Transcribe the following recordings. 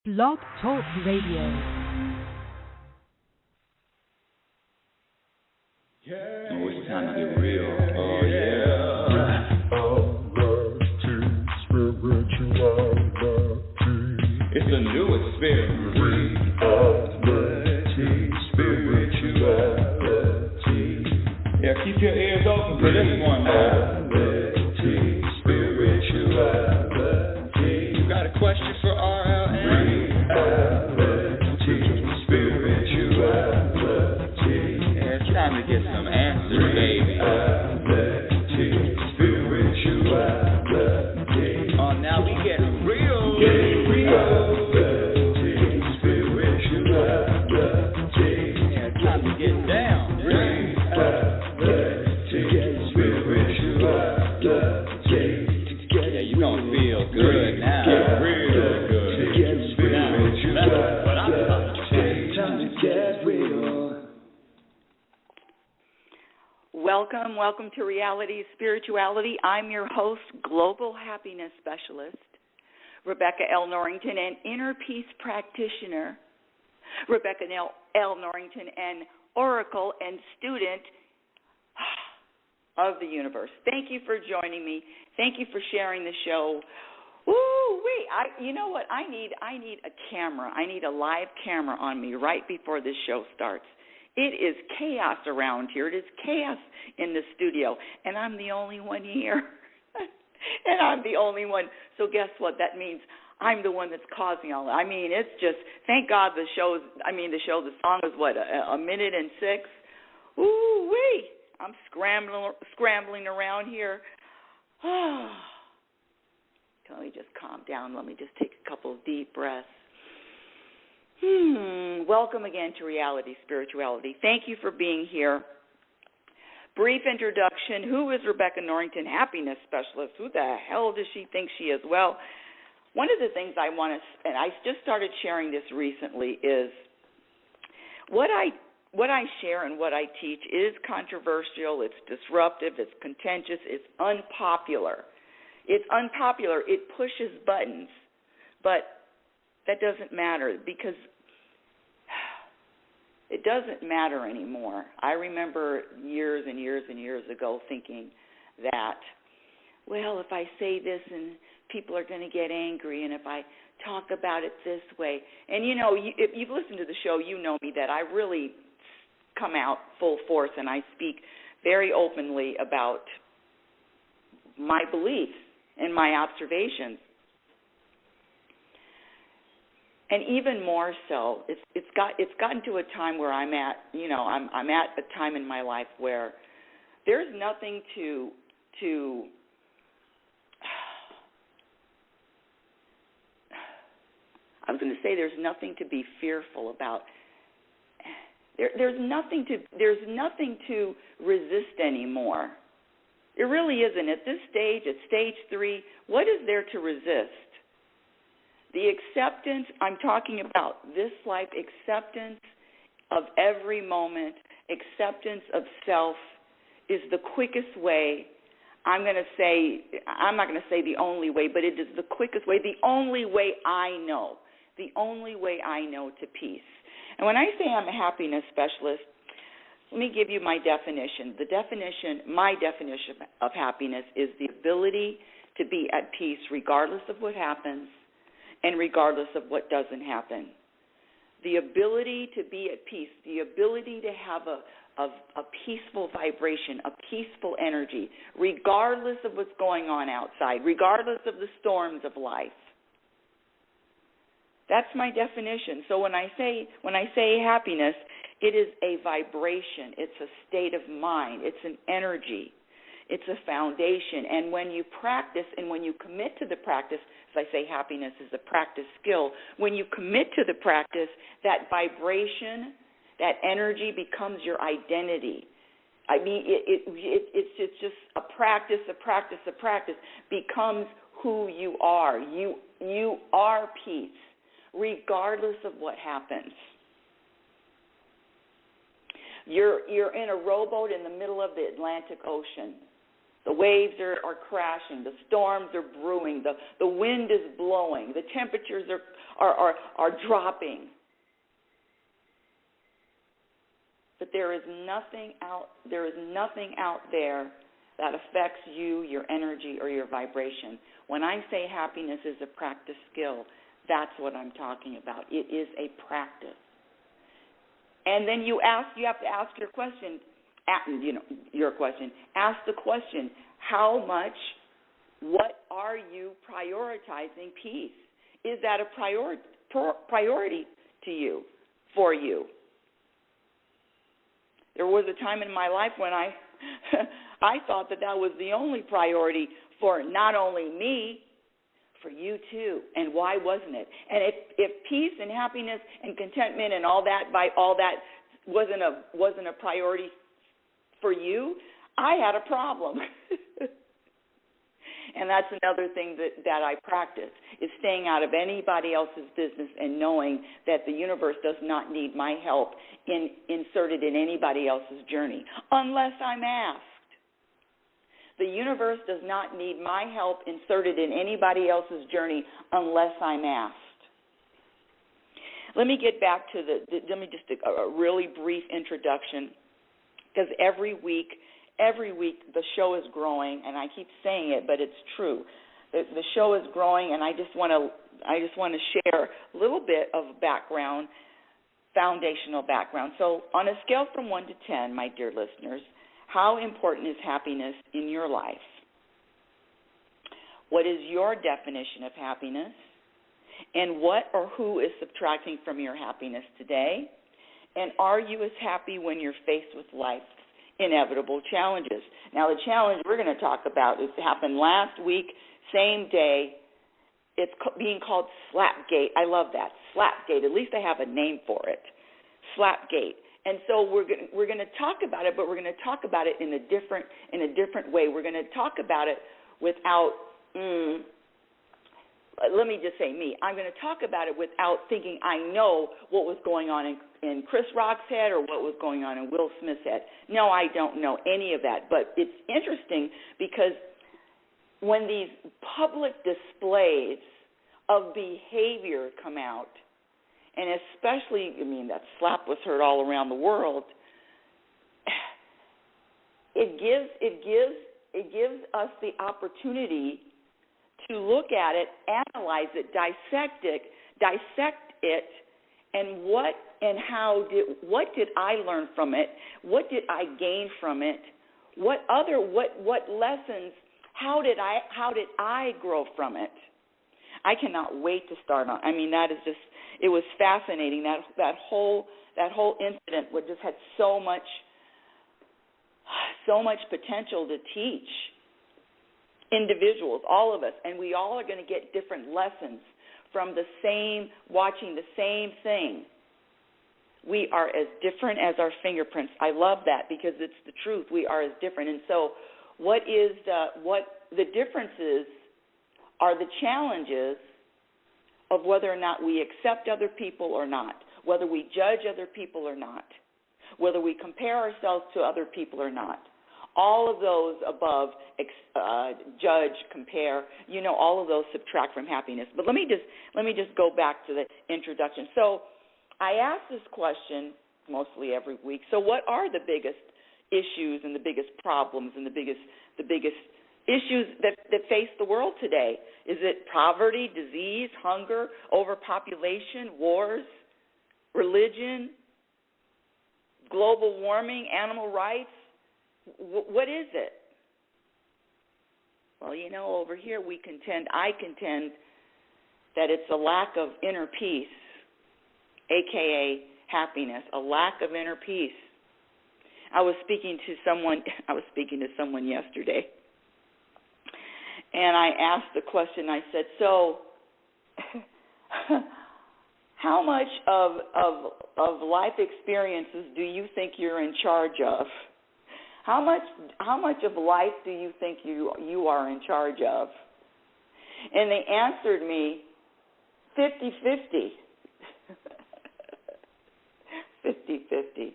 Blog Talk Radio. Oh, it's time to get real. Oh, yeah. It's a new experience. Spirituality. Yeah, keep your ears open for this one, man. Spirituality. You got a question for RLN? Spirituality. Yeah, it's time to get some answers, baby. Spirituality. Oh, now we get real. Get down. Yeah, you gonna feel good now. Real good. That's what I'm talking about. Time to get real. Welcome to Reality Spirituality. I'm your host, Global Happiness Specialist, Rebecca L. Norrington, and Inner Peace Practitioner, Rebecca L. Norrington, and Oracle and student of the universe. Thank you for joining me. Thank you for sharing the show. Woo-wee. You know what? I need a camera. I need a live camera on me right before this show starts. It is chaos around here. It is chaos in the studio, and I'm the only one here. And I'm the only one. So guess what? That means I'm the one that's causing all that. I mean, it's just, thank God the song is what, a minute and 6? Ooh-wee. I'm scrambling around here. Let me just calm down. Let me just take a couple of deep breaths. Welcome again to Reality Spirituality. Thank you for being here. Brief introduction. Who is Rebecca Norrington, Happiness Specialist? Who the hell does she think she is? Well, one of the things I want to, and I just started sharing this recently, is what I share and what I teach is controversial, it's disruptive, it's contentious, it's unpopular. It's unpopular, it pushes buttons, but that doesn't matter because it doesn't matter anymore. I remember years and years and years ago thinking that, well, if I say this and people are going to get angry, and if I talk about it this way. And, you know, if you've listened to the show, you know me that I really come out full force and I speak very openly about my beliefs and my observations. And even more so, it's gotten to a time where I'm at a time in my life where there's nothing to I was going to say there's nothing to be fearful about. There's nothing to resist anymore. It really isn't. At this stage, at stage 3, what is there to resist? The acceptance, I'm talking about this life, acceptance of every moment, acceptance of self is the quickest way. I'm not going to say the only way, but it is the quickest way, the only way I know. The only way I know to peace. And when I say I'm a happiness specialist, let me give you my definition. My definition of happiness is the ability to be at peace regardless of what happens and regardless of what doesn't happen. The ability to be at peace, the ability to have a peaceful vibration, a peaceful energy, regardless of what's going on outside, regardless of the storms of life. That's my definition. So when I say happiness, it is a vibration. It's a state of mind. It's an energy. It's a foundation. And when you practice and when you commit to the practice, as I say, happiness is a practice skill. When you commit to the practice, that vibration, that energy becomes your identity. I mean, it's just a practice becomes who you are. You are peace, regardless of what happens. You're in a rowboat in the middle of the Atlantic Ocean. The waves are crashing. The storms are brewing. The wind is blowing. The temperatures are dropping. But there is nothing out there that affects you, your energy, or your vibration. When I say happiness is a practice skill, that's what I'm talking about. It is a practice. And then you have to ask your question. Ask the question, what are you prioritizing peace? Is that a priority to you, for you? There was a time in my life when I thought that was the only priority for not only me, for you too. And why wasn't it? And if peace and happiness and contentment and all that wasn't a priority for you, I had a problem. And that's another thing that I practice, is staying out of anybody else's business and knowing that the universe does not need my help inserted in anybody else's journey, unless I'm asked. The universe does not need my help inserted in anybody else's journey unless I'm asked. Let me get back to a really brief introduction, because every week the show is growing, and I keep saying it, but it's true. The show is growing, and I just want to share a little bit of background, foundational background. So on a scale from 1 to 10, my dear listeners, how important is happiness in your life? What is your definition of happiness? And what or who is subtracting from your happiness today? And are you as happy when you're faced with life's inevitable challenges? Now, the challenge we're going to talk about happened last week, same day. It's being called SlapGate. I love that, SlapGate. At least I have a name for it, SlapGate. And so we're going to talk about it, but we're going to talk about it in a different way. We're going to talk about it without. Let me just say me. I'm going to talk about it without thinking I know what was going on in Chris Rock's head or what was going on in Will Smith's head. No, I don't know any of that. But it's interesting because when these public displays of behavior come out, and especially, that slap was heard all around the world, it gives us the opportunity to look at it, analyze it, dissect it, and what did I learn from it? What did I gain from it? What lessons? How did I grow from it? I cannot wait to start on. That is just, it was fascinating. That whole incident just had so much potential to teach individuals, all of us, and we all are going to get different lessons from watching the same thing. We are as different as our fingerprints. I love that because it's the truth. We are as different. And so what the differences are the challenges of whether or not we accept other people or not, whether we judge other people or not, whether we compare ourselves to other people or not. All of those above, judge, compare, all of those subtract from happiness. But let me just go back to the introduction. So I ask this question mostly every week. So what are the biggest issues and the biggest problems and the biggest issues that face the world today? Is it poverty, disease, hunger, overpopulation, wars, religion, global warming, animal rights? What is it? Well, over here I contend that it's a lack of inner peace, a.k.a. happiness, a lack of inner peace. I was speaking to someone yesterday, and I asked the question, I said, so how much of life experiences do you think you're in charge of? How much of life do you think you are in charge of? And they answered me 50-50. 50-50.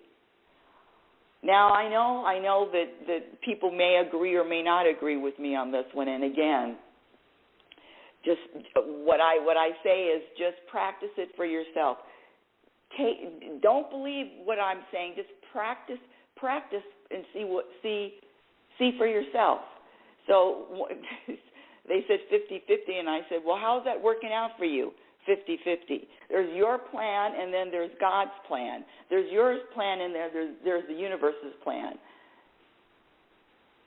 Now, I know that people may agree or may not agree with me on this one, and again, just what I say is just practice it for yourself. Don't believe what I'm saying. Just practice and see for yourself. So they said 50-50, and I said, well, how's that working out for you? 50-50. There's your plan, and then there's God's plan. There's your plan, and there's the universe's plan.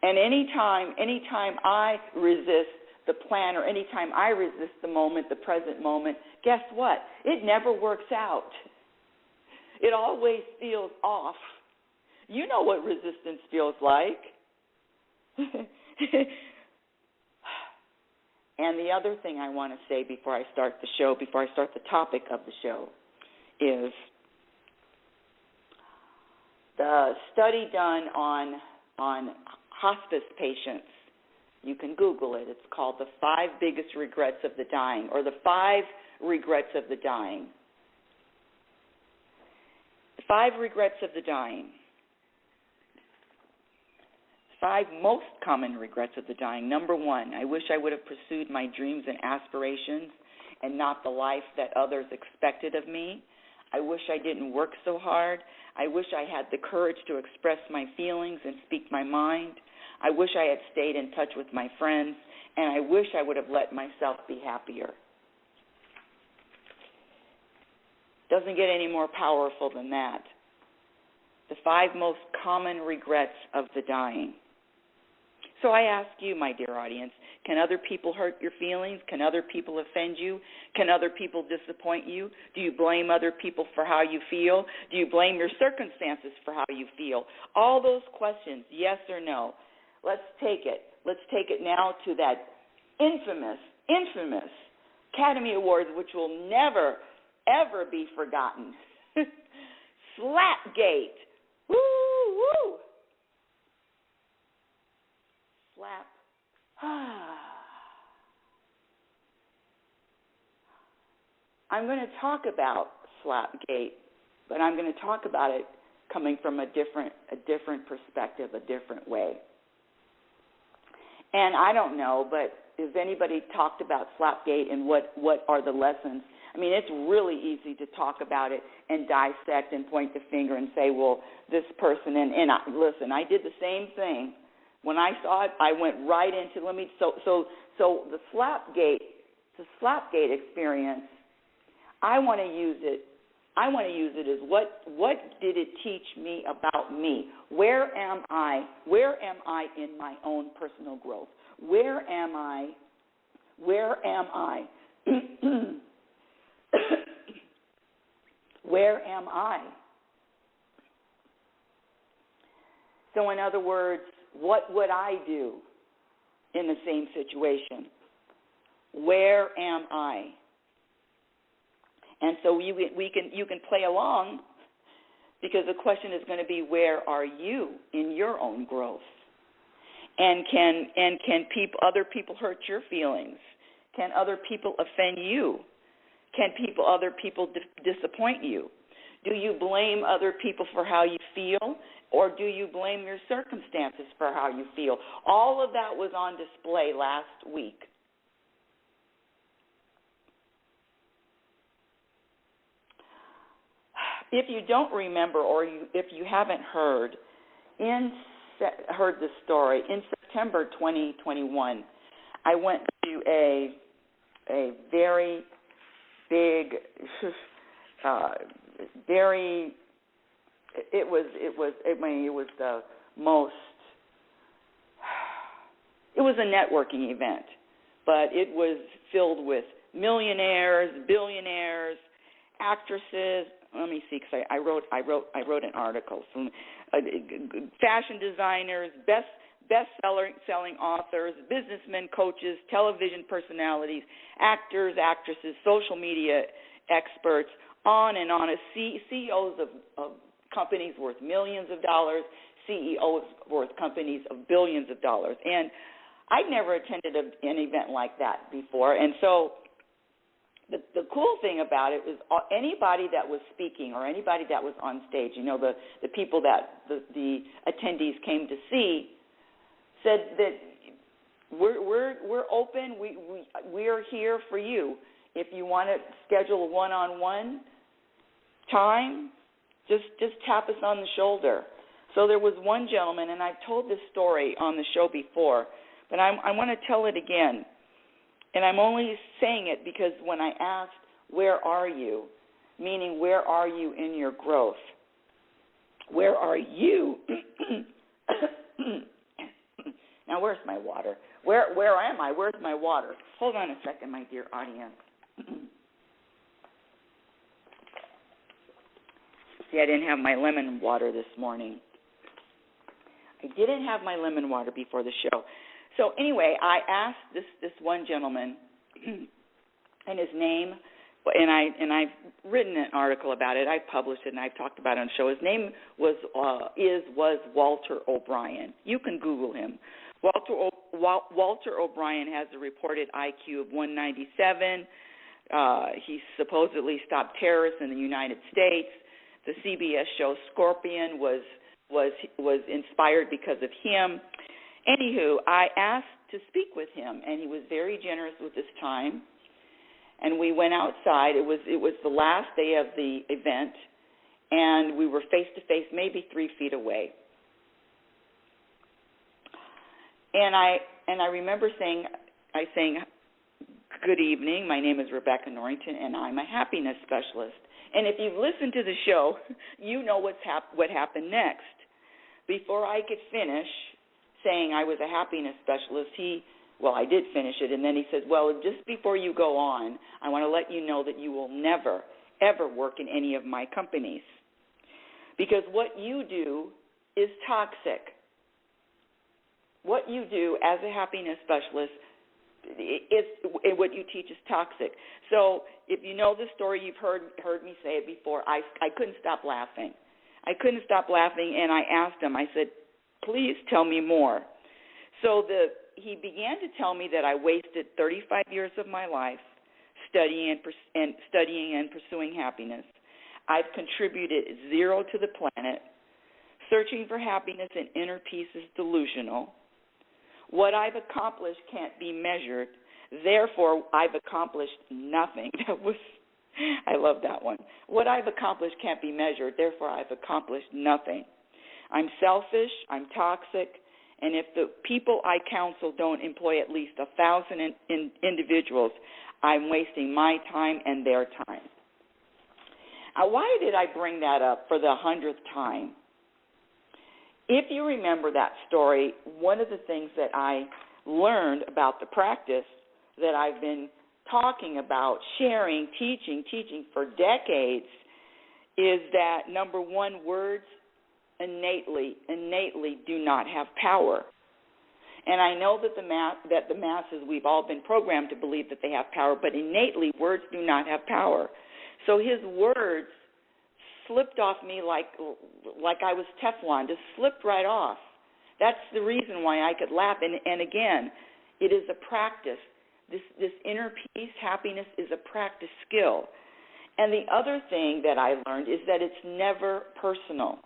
And anytime I resist the plan, or anytime I resist the moment, the present moment, guess what? It never works out. It always feels off. You know what resistance feels like. And the other thing I want to say before I start the show, before I start the topic of the show, is the study done on hospice patients. You can Google it. It's called The 5 Biggest Regrets of the Dying, or The 5 Regrets of the Dying. The 5 Regrets of the Dying. 5 most common regrets of the dying. Number 1, I wish I would have pursued my dreams and aspirations and not the life that others expected of me. I wish I didn't work so hard. I wish I had the courage to express my feelings and speak my mind. I wish I had stayed in touch with my friends, and I wish I would have let myself be happier. Doesn't get any more powerful than that. The 5 most common regrets of the dying. So I ask you, my dear audience, can other people hurt your feelings? Can other people offend you? Can other people disappoint you? Do you blame other people for how you feel? Do you blame your circumstances for how you feel? All those questions, yes or no. Let's take it. Let's take it now to that infamous Academy Awards, which will never, ever be forgotten. SlapGate. Woo, woo. Slap. I'm going to talk about SlapGate, but I'm going to talk about it coming from a different perspective, a different way. And I don't know, but has anybody talked about SlapGate and what are the lessons? I mean, it's really easy to talk about it and dissect and point the finger and say, well, this person, listen, I did the same thing. When I saw it, I went right into, so the SlapGate experience, I want to use it as what did it teach me about me? Where am I in my own personal growth? Where am I? Where am I? So in other words, what would I do in the same situation? Where am I? And so you can play along, because the question is going to be, where are you in your own growth? And can other people hurt your feelings? Can other people offend you? Can other people disappoint you? Do you blame other people for how you feel, or do you blame your circumstances for how you feel? All of that was on display last week. If you don't remember, or if you haven't heard the story, in September 2021, I went to a very big, it was a networking event, but it was filled with millionaires, billionaires, actresses. Let me see, because I wrote an article. Some fashion designers, best-selling authors, businessmen, coaches, television personalities, actors, actresses, social media experts, on and on. CEOs of companies worth millions of dollars, CEOs worth companies of billions of dollars. And I'd never attended an event like that before. And so the cool thing about it is anybody that was speaking or anybody that was on stage, the people that the attendees came to see, said that we're open. We are here for you. If you want to schedule a one-on-one time, just tap us on the shoulder. So there was one gentleman, and I've told this story on the show before, but I want to tell it again. And I'm only saying it because when I asked, where are you, meaning where are you in your growth? Where are you? Now, where's my water? Where am I? Where's my water? Hold on a second, my dear audience. See, I didn't have my lemon water this morning. I didn't have my lemon water before the show. So anyway, I asked this one gentleman, and his name, and I've written an article about it. I've published it, and I've talked about it on the show. His name was Walter O'Brien. You can Google him. Walter O'Brien has a reported IQ of 197. He supposedly stopped terrorists in the United States. The CBS show Scorpion was inspired because of him. Anywho, I asked to speak with him, and he was very generous with his time. And we went outside. It was the last day of the event, and we were face to face, maybe 3 feet away. And I remember saying, "Good evening. My name is Rebecca Norrington, and I'm a happiness specialist." And if you've listened to the show, you know what happened next. Before I could finish saying I was a happiness specialist, I did finish it, and then he said, well, just before you go on, I want to let you know that you will never, ever work in any of my companies, because what you do is toxic. What you do as a happiness specialist what you teach is toxic. So if you know the story, you've heard me say it before, I couldn't stop laughing. And I asked him, I said, please tell me more. So he began to tell me that I wasted 35 years of my life studying and pursuing happiness. I've contributed 0 to the planet. Searching for happiness and inner peace is delusional. What I've accomplished can't be measured. Therefore, I've accomplished nothing. I love that one. What I've accomplished can't be measured. Therefore, I've accomplished nothing. I'm selfish. I'm toxic. And if the people I counsel don't employ at least 1,000 individuals, I'm wasting my time and their time. Why did I bring that up for the 100th time? If you remember that story, one of the things that I learned about the practice that I've been talking about, sharing, teaching for decades, is that, number one, words innately do not have power. And I know that the masses, we've all been programmed to believe that they have power, but innately words do not have power. So his words slipped off me like I was Teflon, just slipped right off. That's the reason why I could laugh. And again, it is a practice. This inner peace, happiness, is a practice skill. And the other thing that I learned is that it's never personal.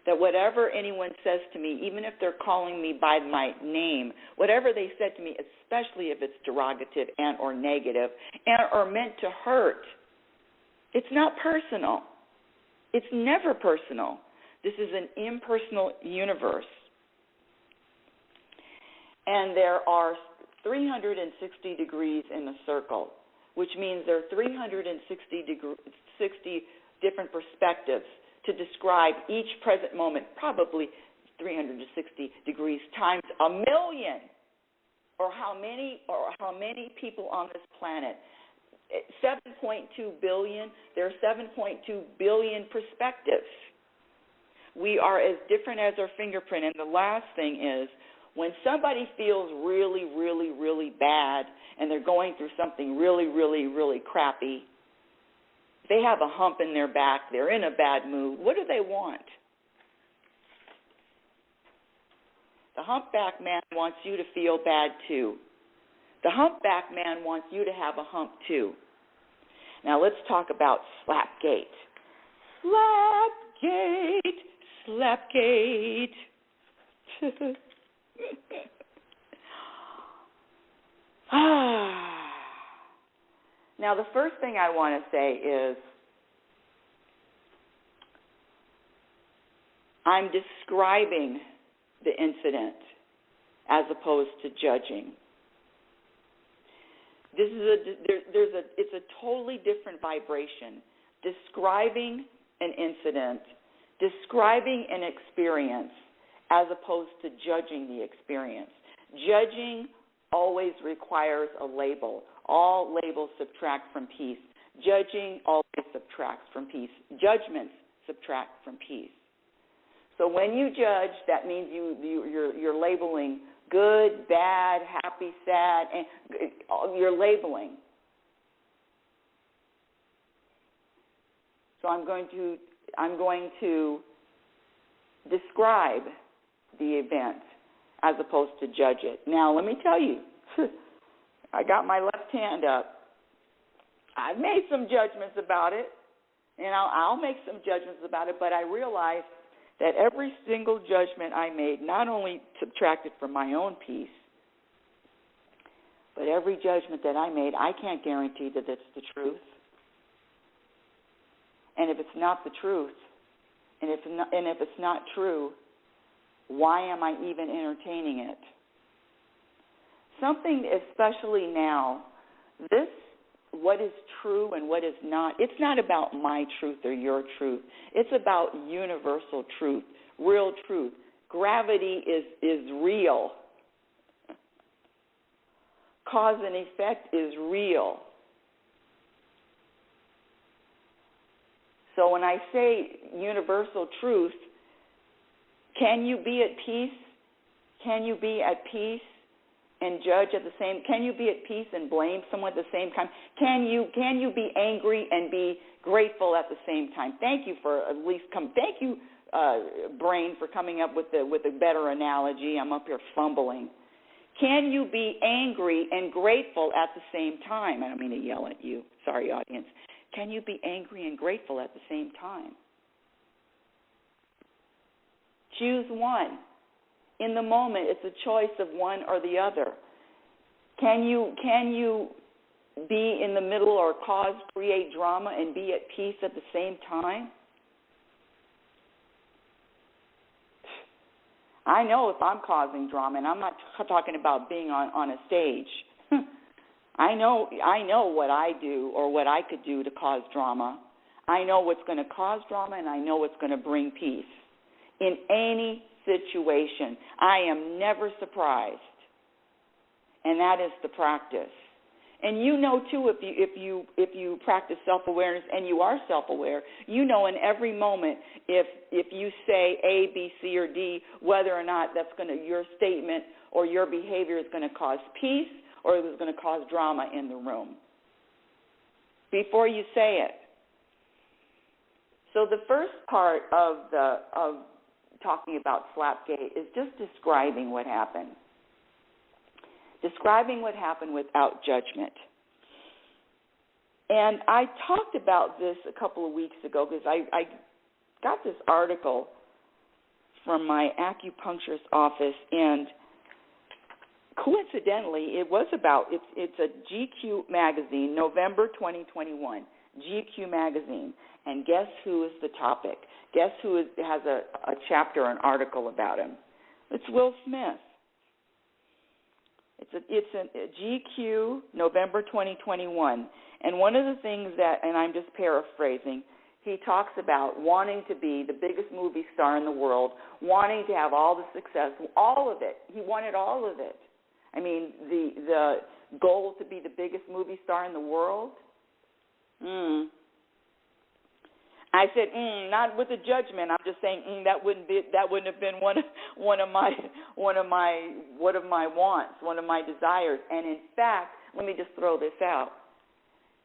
That whatever anyone says to me, even if they're calling me by my name, whatever they said to me, especially if it's derogative and or negative and or meant to hurt, it's not personal. It's never personal. This is an impersonal universe. And there are 360 degrees in a circle, which means there are 360 different perspectives to describe each present moment, probably 360 degrees times a million, or how many people on this planet. 7.2 billion, there are 7.2 billion perspectives. We are as different as our fingerprint. And the last thing is, when somebody feels really, really, really bad and they're going through something really, really, really crappy, they have a hump in their back, they're in a bad mood, what do they want? The humpback man wants you to feel bad too. The humpback man wants you to have a hump too. Now let's talk about SlapGate. SlapGate. Now the first thing I want to say is I'm describing the incident as opposed to judging. This is it's a totally different vibration. Describing an incident, describing an experience, as opposed to judging the experience. Judging always requires a label. All labels subtract from peace. Judging always subtracts from peace. Judgments subtract from peace. So when you judge, that means you're labeling good, bad, happy, sad, and you're labeling. So I'm going to describe the event as opposed to judge it. Now, let me tell you, I got my left hand up. I've made some judgments about it, and I'll make some judgments about it, but I realized that every single judgment I made not only subtracted from my own peace, but every judgment that I made, I can't guarantee that it's the truth. And if it's not the truth, and if it's not true, why am I even entertaining it? Something especially now, what is true and what is not, it's not about my truth or your truth. It's about universal truth, real truth. Gravity is real. Cause and effect is real. So when I say universal truth, can you be at peace? Can you be at peace and judge at the same? Can you be at peace and blame someone at the same time? Can you be angry and be grateful at the same time? Thank you for at least Thank you, brain, for coming up with a better analogy. I'm up here fumbling. Can you be angry and grateful at the same time? I don't mean to yell at you. Sorry, audience. Can you be angry and grateful at the same time? Choose one. In the moment, it's a choice of one or the other. Can you be in the middle or create drama and be at peace at the same time? I know if I'm causing drama, and I'm not talking about being on a stage. I know what I do or what I could do to cause drama. I know what's going to cause drama, and I know what's going to bring peace. In any situation, I am never surprised, and that is the practice. And you know too, if you practice self-awareness and you are self-aware, you know in every moment if you say A, B, C, or D, whether or not your statement or your behavior is going to cause peace or is going to cause drama in the room before you say it. So the first part of talking about SlapGate is just describing what happened. Describing what happened without judgment. And I talked about this a couple of weeks ago because I got this article from my acupuncturist office, and coincidentally, it's a GQ magazine, November 2021, GQ magazine. And guess who is the topic? Guess who has a chapter, an article about him? It's Will Smith. It's a GQ, November 2021. And one of the things and I'm just paraphrasing, he talks about wanting to be the biggest movie star in the world, wanting to have all the success, all of it. He wanted all of it. I mean, the goal to be the biggest movie star in the world. I said, not with a judgment. I'm just saying that wouldn't have been one of my wants, one of my desires. And in fact, let me just throw this out.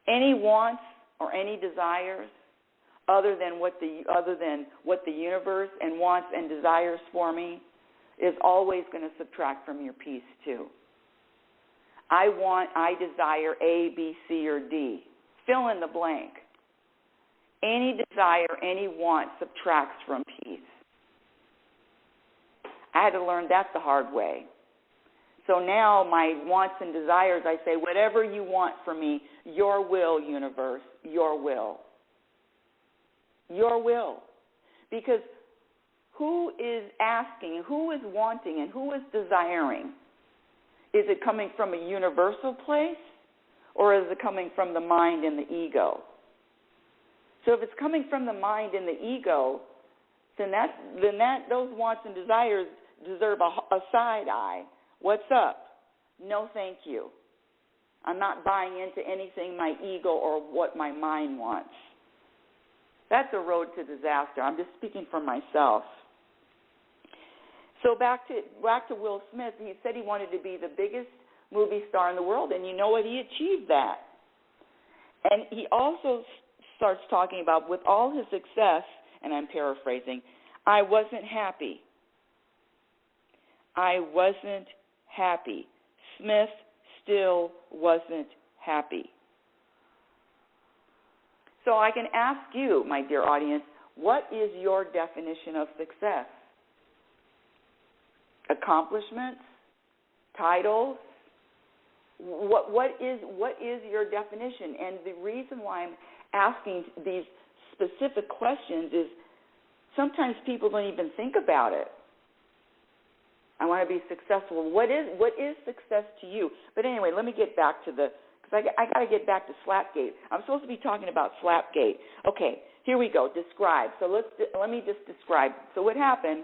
Any wants or any desires other than what the universe and wants and desires for me is always going to subtract from your peace too. I desire A, B, C, or D Fill in the blank. Any desire, any want subtracts from peace. I had to learn that the hard way. So now my wants and desires, I say, whatever you want from me, your will, universe, your will. Your will. Because who is asking, who is wanting, and who is desiring? Is it coming from a universal place, or is it coming from the mind and the ego? So if it's coming from the mind and the ego, then those wants and desires deserve a side eye. What's up? No, thank you. I'm not buying into anything my ego or what my mind wants. That's a road to disaster. I'm just speaking for myself. So back to Will Smith. He said he wanted to be the biggest movie star in the world, and you know what? He achieved that. And he also starts talking about, with all his success, and I'm paraphrasing, I wasn't happy. I wasn't happy. Smith still wasn't happy. So I can ask you, my dear audience, what is your definition of success? Accomplishments? Titles? What is your definition? And the reason why I'm asking these specific questions is sometimes people don't even think about it. I want to be successful. What is success to you? But anyway, let me get back to because I got to get back to SlapGate. I'm supposed to be talking about SlapGate. Okay, here we go. Describe. So let me just describe. So what happened?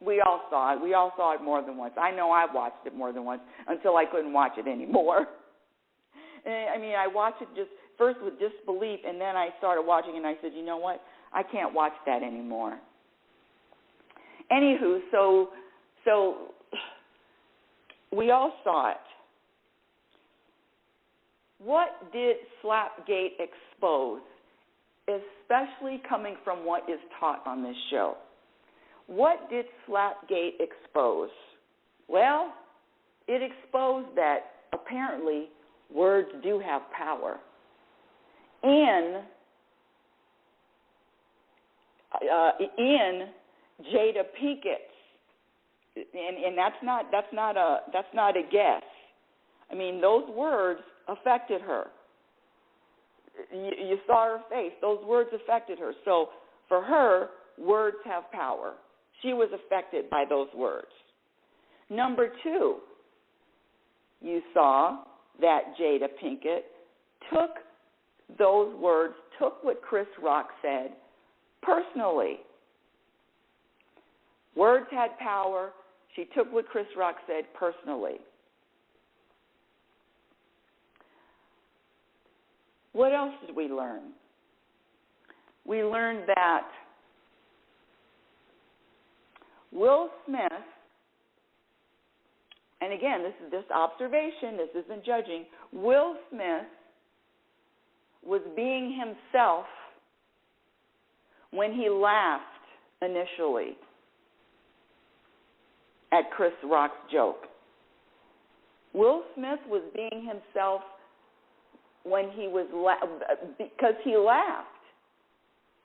We all saw it. We all saw it more than once. I know I watched it more than once until I couldn't watch it anymore. I mean, I watched it just first with disbelief, and then I started watching, and I said, you know what? I can't watch that anymore. Anywho, so we all saw it. What did SlapGate expose, especially coming from what is taught on this show? What did SlapGate expose? Well, it exposed that apparently words do have power. In Jada Pinkett's, and that's not a guess. I mean, those words affected her. You saw her face. Those words affected her. So for her, words have power. She was affected by those words. Number two, you saw that Jada Pinkett took those words, took what Chris Rock said personally. Words had power. She took what Chris Rock said personally. What else did we learn? We learned that Will Smith, and again, this is just observation, this isn't judging, Will Smith was being himself when he laughed initially at Chris Rock's joke. Will Smith was being himself when he was because he laughed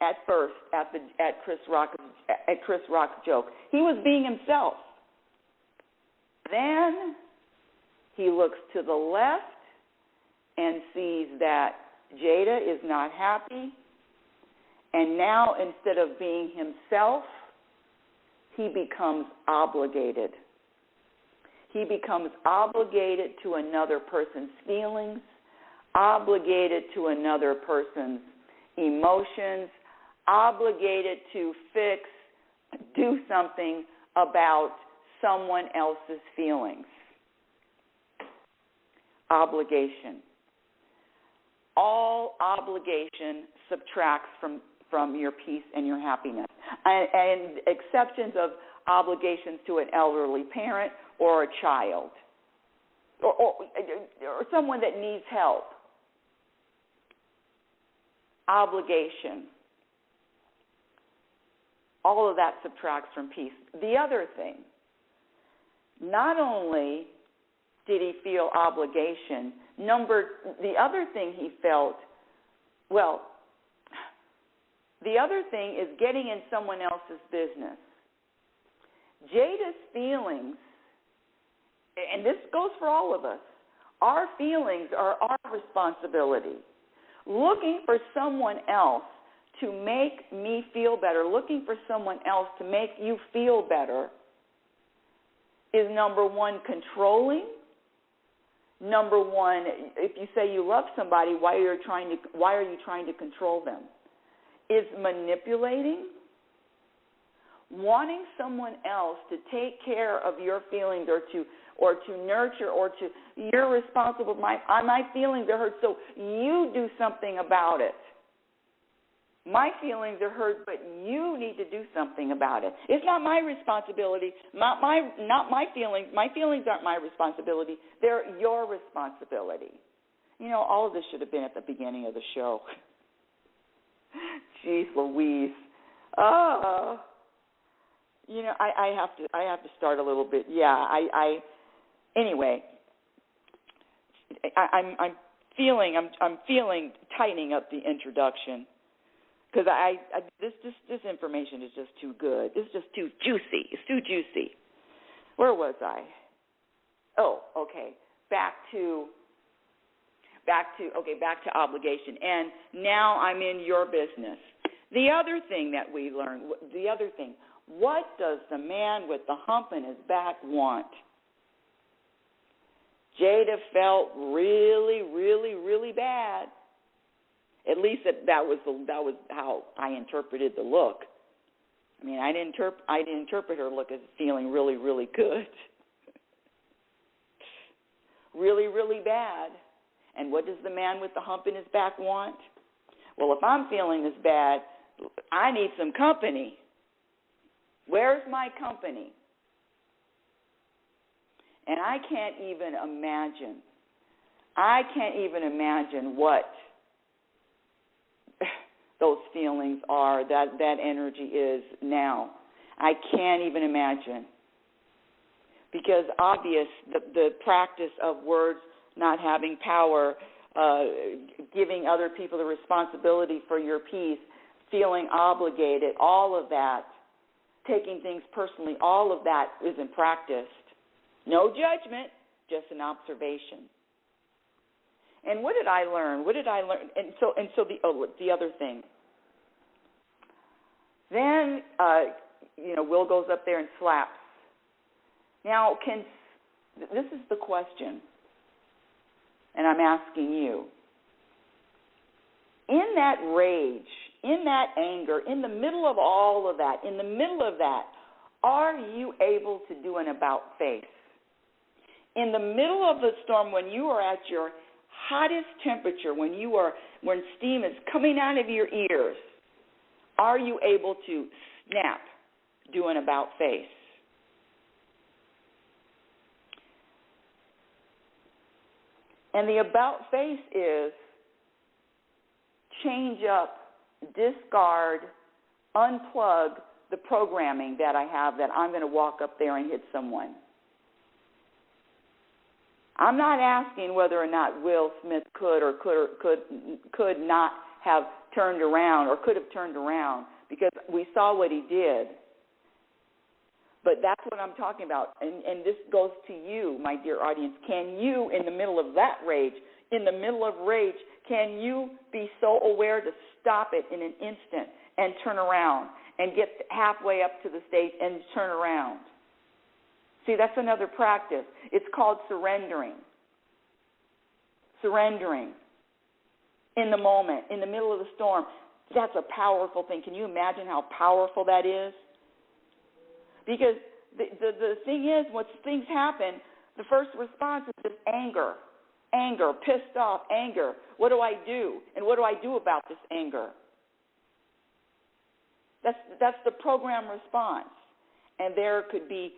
at first at Chris Rock's joke. He was being himself. Then he looks to the left and sees that Jada is not happy, and now instead of being himself, he becomes obligated. He becomes obligated to another person's feelings, obligated to another person's emotions, obligated to do something about someone else's feelings. Obligation. All obligation subtracts from your peace and your happiness. And exceptions of obligations to an elderly parent or a child or someone that needs help. Obligation. All of that subtracts from peace. The other thing, not only did he feel obligation, the other thing he felt Well, the other thing is getting in someone else's business. Jada's feelings, and this goes for all of us, our feelings are our responsibility. Looking for someone else to make me feel better, looking for someone else to make you feel better is, number one, controlling. Number one, if you say you love somebody, why are you trying to control them? Is manipulating. Wanting someone else to take care of your feelings or to nurture or to, you're responsible, my feelings are hurt, so you do something about it. My feelings are hurt, but you need to do something about it. It's not my responsibility, not my feelings. My feelings aren't my responsibility. They're your responsibility. You know, all of this should have been at the beginning of the show. Jeez Louise. You know, I have to start a little bit. Yeah, anyway, I'm feeling tightening up the introduction because this information is just too good. It's just too juicy. It's too juicy. Where was I? Oh, okay. Back to obligation. And now I'm in your business. The other thing that we learned, what does the man with the hump in his back want? Jada felt really, really, really bad. At least that was how I interpreted the look. I mean, I didn't interpret her look as feeling really, really good. Really, really bad. And what does the man with the hump in his back want? Well, if I'm feeling this bad, I need some company. Where's my company? And I can't even imagine what those feelings are, that energy is now. I can't even imagine. Because the practice of words not having power, giving other people the responsibility for your peace, feeling obligated, all of that, taking things personally, all of that isn't practiced. No judgment, just an observation. And what did I learn? And so the other thing. Then Will goes up there and slaps. Now, this is the question, and I'm asking you. In that rage, in that anger, in the middle of all of that, are you able to do an about face? In the middle of the storm, when you are at your hottest temperature, when steam is coming out of your ears, are you able to snap, do an about face? And the about face is change up, discard, unplug the programming that I have that I'm going to walk up there and hit someone. I'm not asking whether or not Will Smith could not have turned around or could have turned around, because we saw what he did. But that's what I'm talking about. And this goes to you, my dear audience. Can you, in the middle of that rage, can you be so aware to stop it in an instant and turn around and get halfway up to the stage and turn around? See, that's another practice. It's called surrendering. Surrendering in the moment, in the middle of the storm. That's a powerful thing. Can you imagine how powerful that is? Because the thing is, when things happen, the first response is just anger, pissed off, anger. What do I do? And what do I do about this anger? That's the program response. And there could be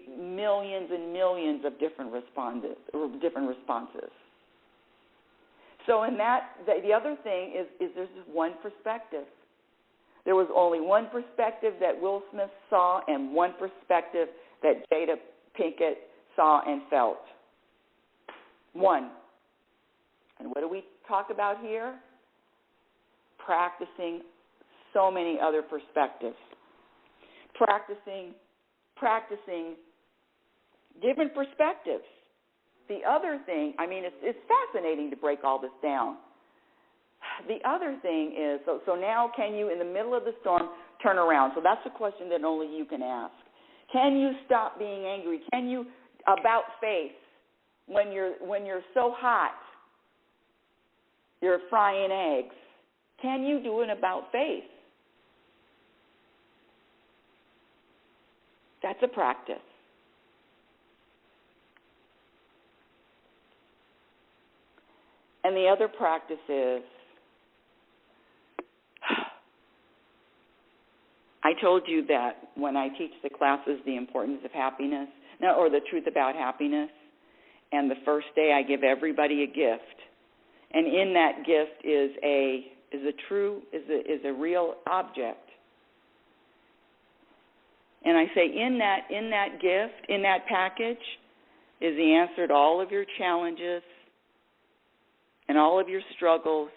millions and millions of different responses. So in that, the other thing is there's just one perspective. There was only one perspective that Will Smith saw and one perspective that Jada Pinkett saw and felt. One. And what do we talk about here? Practicing so many other perspectives. Practicing different perspectives. The other thing, I mean, it's fascinating to break all this down. The other thing is, so now can you, in the middle of the storm, turn around? So that's a question that only you can ask. Can you stop being angry? Can you about face when you're so hot, you're frying eggs? Can you do an about face? That's a practice. And the other practice is, I told you that when I teach the classes the importance of happiness, or the truth about happiness, and the first day I give everybody a gift, and in that gift is a real object. And I say in that gift, in that package, is the answer to all of your challenges and all of your struggles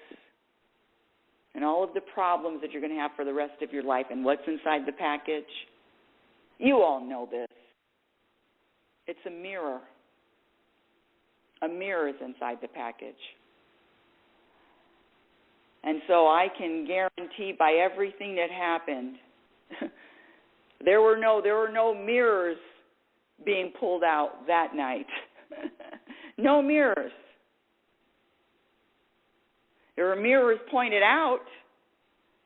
and all of the problems that you're going to have for the rest of your life. And what's inside the package? You all know this. It's a mirror. A mirror is inside the package. And so I can guarantee by everything that happened, there were no mirrors being pulled out that night. No mirrors. There were mirrors pointed out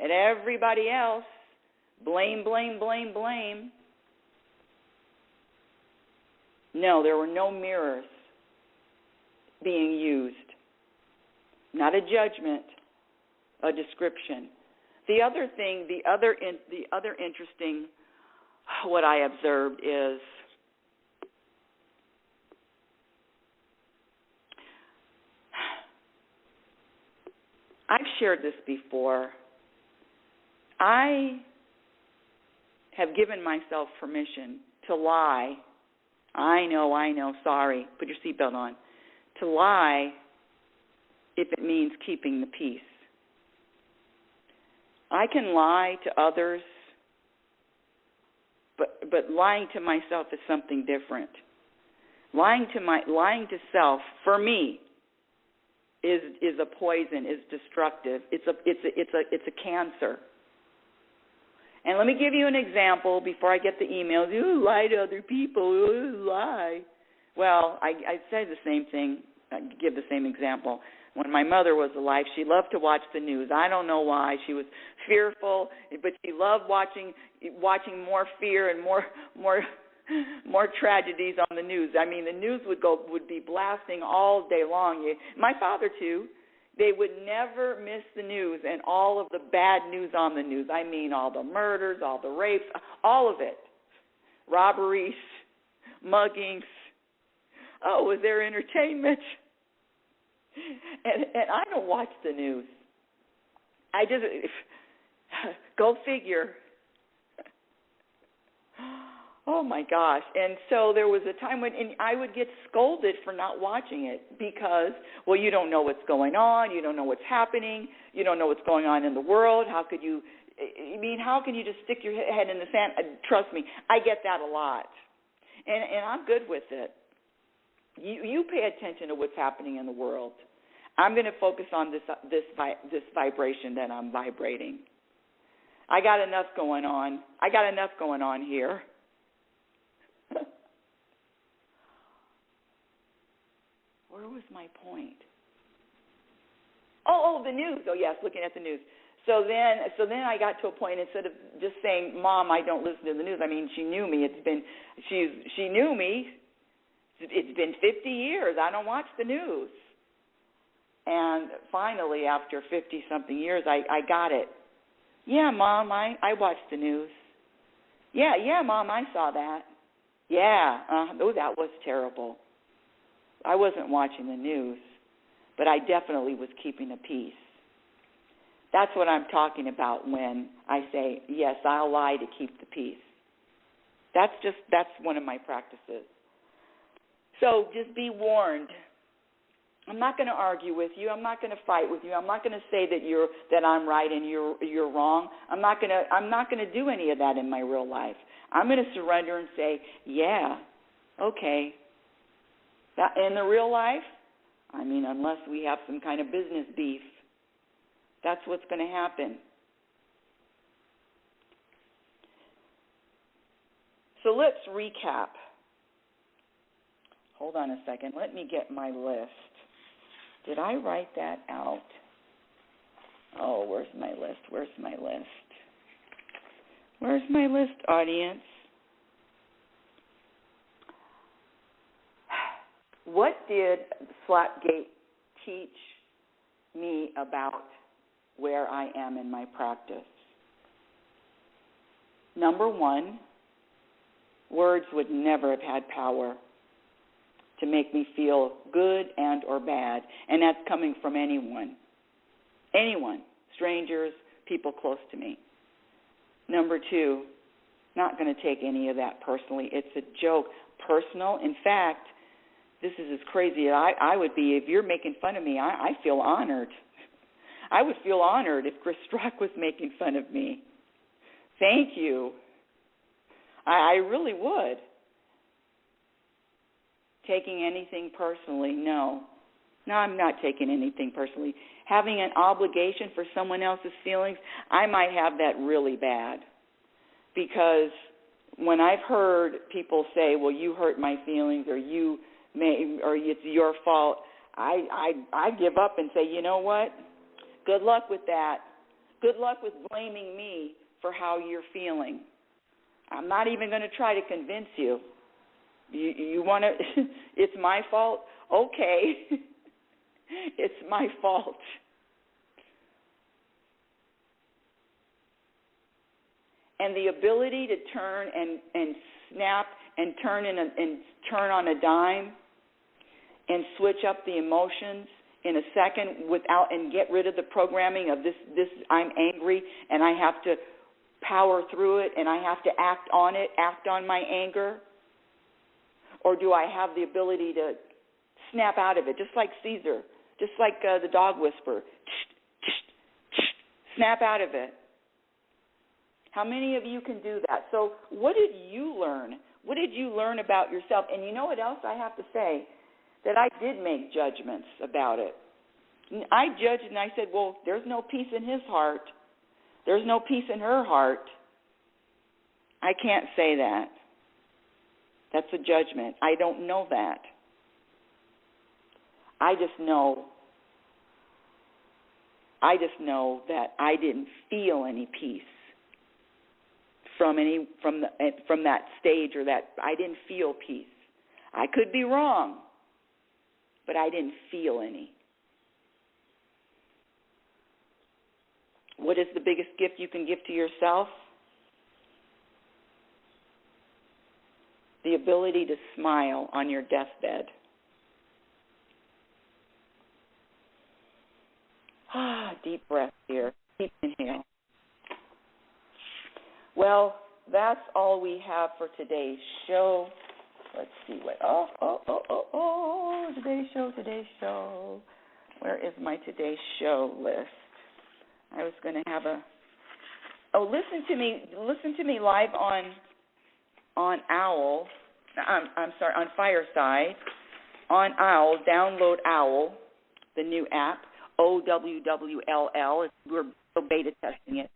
at everybody else. Blame, blame, blame, blame. No, there were no mirrors being used. Not a judgment, a description. The other thing, the other interesting, what I observed is I've shared this before. I have given myself permission to lie. I know, sorry, put your seatbelt on. To lie if it means keeping the peace. I can lie to others, but lying to myself is something different. Lying to self, for me, is a poison, is destructive. It's a cancer. And let me give you an example before I get the emails. You lie to other people. You lie. Well, I say the same thing. I give the same example. When my mother was alive, she loved to watch the news. I don't know why. She was fearful, but she loved watching more fear and more tragedies on the news. I mean, the news would be blasting all day long. My father too. They would never miss the news and all of the bad news on the news. I mean, all the murders, all the rapes, all of it, robberies, muggings. Oh, was there entertainment? And I don't watch the news. I just go figure. Oh, my gosh. And so there was a time when I would get scolded for not watching it because, well, you don't know what's going on. You don't know what's happening. You don't know what's going on in the world. How can you just stick your head in the sand? Trust me, I get that a lot. And I'm good with it. You pay attention to what's happening in the world. I'm going to focus on this vibration that I'm vibrating. I got enough going on here. Where was my point? Oh, the news. Oh, yes, looking at the news. So then I got to a point, instead of just saying, Mom, I don't listen to the news. I mean, she knew me. She knew me. It's been 50 years. I don't watch the news. And finally, after 50-something years, I got it. Yeah, Mom, I watch the news. Yeah, Mom, I saw that. Yeah, that was terrible. I wasn't watching the news, but I definitely was keeping the peace. That's what I'm talking about when I say, yes, I'll lie to keep the peace. That's one of my practices. So just be warned. I'm not going to argue with you. I'm not going to fight with you. I'm not going to say that I'm right and you're wrong. I'm not going to do any of that in my real life. I'm going to surrender and say, yeah, okay. That in the real life, I mean, unless we have some kind of business beef, that's what's going to happen. So let's recap. Hold on a second. Let me get my list. Did I write that out? Oh, where's my list? Where's my list? Where's my list, audience? What did SlapGate teach me about where I am in my practice? Number one, words would never have had power to make me feel good and or bad, and that's coming from anyone, strangers, people close to me. Number two, not going to take any of that personally. It's a joke. Personal, in fact, this is as crazy as I would be. If you're making fun of me, I feel honored. I would feel honored if Chris Strock was making fun of me. Thank you. I really would. Taking anything personally, no. No, I'm not taking anything personally. Having an obligation for someone else's feelings, I might have that really bad. Because when I've heard people say, well, you hurt my feelings, or it's your fault, I give up and say, you know what? Good luck with that. Good luck with blaming me for how you're feeling. I'm not even going to try to convince you. You want to, it's my fault? Okay. It's my fault. And the ability to turn and snap and turn on a dime and switch up the emotions in a second and get rid of the programming of this I'm angry and I have to power through it and I have to act on my anger? Or do I have the ability to snap out of it, just like Caesar, just like the dog whisperer, snap out of it? How many of you can do that? So what did you learn? What did you learn about yourself? And you know what else I have to say? That I did make judgments about it. I judged and I said, well, there's no peace in his heart. There's no peace in her heart. I can't say that. That's a judgment. I don't know that. I just know that I didn't feel any peace from that stage, or that I didn't feel peace. I could be wrong, but I didn't feel any. What is the biggest gift you can give to yourself? The ability to smile on your deathbed. Deep breath here. Deep inhale. Well, that's all we have for today's show. Let's see what. Today's show. Where is my today's show list? I was going to have listen to me live on Owl. On Fireside, on Owl. Download Owl, the new app, OWWLL. We're beta testing it.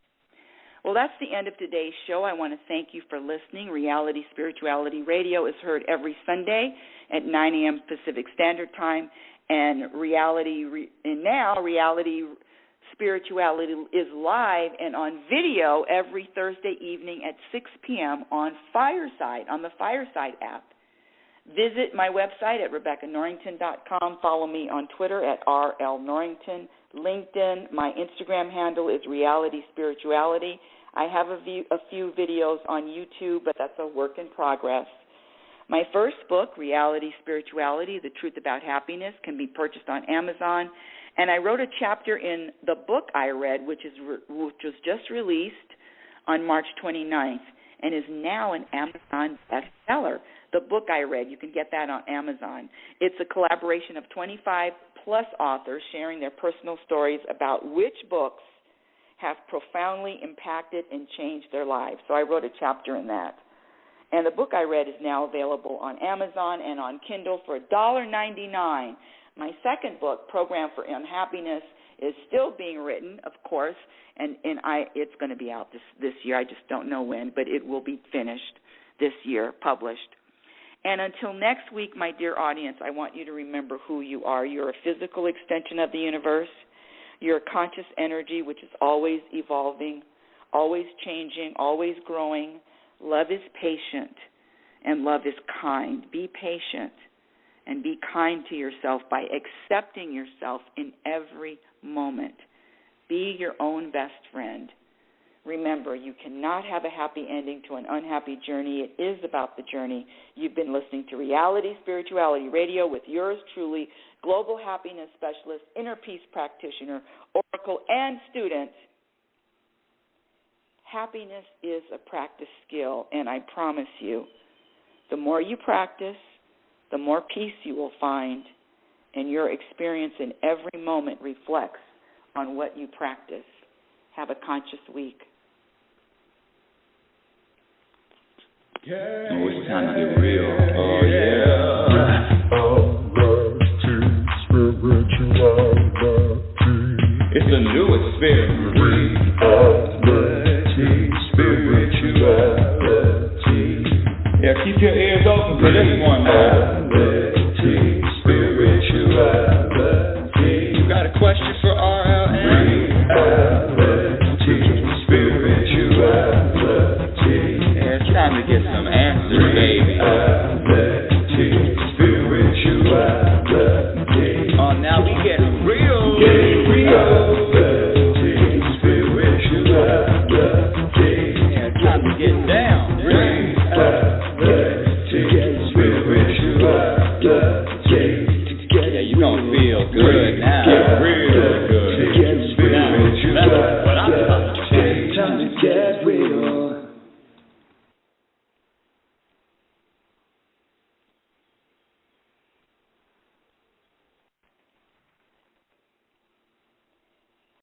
Well, that's the end of today's show. I want to thank you for listening. Reality Spirituality Radio is heard every Sunday at 9 a.m. Pacific Standard Time, and Reality Spirituality is live and on video every Thursday evening at 6 p.m. on the Fireside app. Visit my website at RebeccaNorrington.com. Follow me on Twitter at RLNorrington. LinkedIn, my Instagram handle is Reality Spirituality. I have a few videos on YouTube, but that's a work in progress. My first book, Reality Spirituality, The Truth About Happiness, can be purchased on Amazon. And I wrote a chapter in the book I read, which was just released on March 29th and is now an Amazon bestseller. The book I read, you can get that on Amazon. It's a collaboration of 25 plus authors sharing their personal stories about which books have profoundly impacted and changed their lives. So I wrote a chapter in that. And the book I read is now available on Amazon and on Kindle for $1.99. My second book, Program for Unhappiness, is still being written, of course, and it's going to be out this year. I just don't know when, but it will be finished this year, published. And until next week, my dear audience, I want you to remember who you are. You're a physical extension of the universe. You're a conscious energy which is always evolving, always changing, always growing. Love is patient, and love is kind. Be patient and be kind to yourself by accepting yourself in every moment. Be your own best friend. Remember, you cannot have a happy ending to an unhappy journey. It is about the journey. You've been listening to Reality Spirituality Radio with yours truly, global happiness specialist, inner peace practitioner, oracle, and student. Happiness is a practice skill, and I promise you, the more you practice, the more peace you will find, and your experience in every moment reflects on what you practice. Have a conscious week. Oh, it's time to get real. Oh, yeah. It's the new experience. Reality Spirituality. Yeah, keep your ears open for this one, man.